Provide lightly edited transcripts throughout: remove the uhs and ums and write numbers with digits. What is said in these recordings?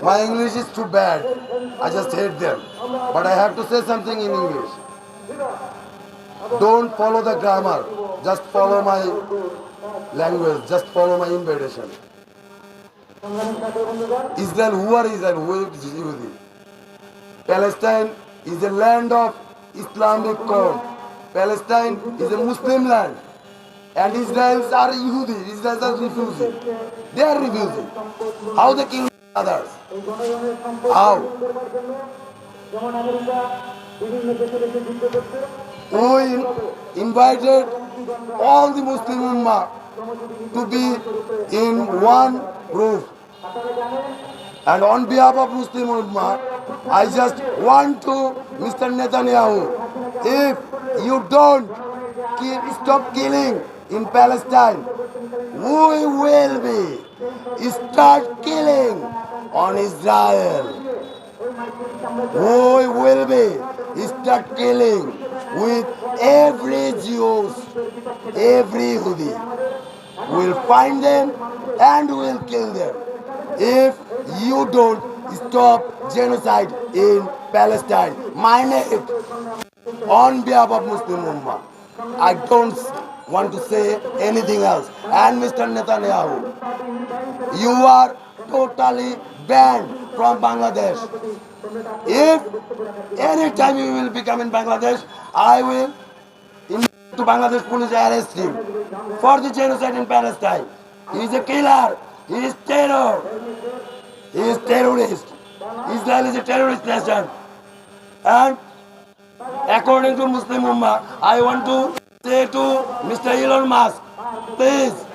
My English is too bad. I just hate them. But I have to say something in English. Don't follow the grammar. Just follow my language. Just follow my invitation. Israel, who are Israel? Who is Yehudi? Palestine is a land of Islamic code. Palestine is a Muslim land. And Israelis are Yehudi. Israelis are refugee. They are refugee. How they kill others? How? We invited all the Muslim Ummah to be in one roof. And on behalf of Muslim Ummah, I just want to Mr. Netanyahu, if you don't stop killing in Palestine, we will be start killing on Israel. We will be start killing with every Jews, every Yehudi. We'll find them and we'll kill them. If you don't stop genocide in Palestine, mind it, on behalf of Muslim Ummah, I don't want to say anything else. And Mr. Netanyahu, you are totally banned from Bangladesh. If any time you will become in Bangladesh, I will to Bangladesh police arrest him for the genocide in Palestine. He is a killer. He is terror. He is terrorist. Israel is a terrorist nation. And according to Muslim Ummah, I want to say to Mr. Elon Musk, please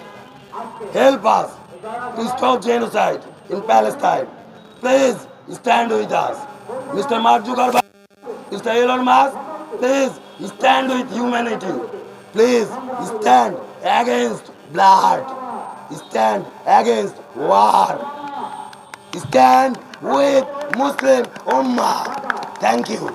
help us to stop genocide in Palestine. Please stand with us. Mr. Mark Zuckerberg, Mr. Elon Musk, please stand with humanity. Please stand against blood. Stand against war. Stand with Muslim Ummah. Thank you.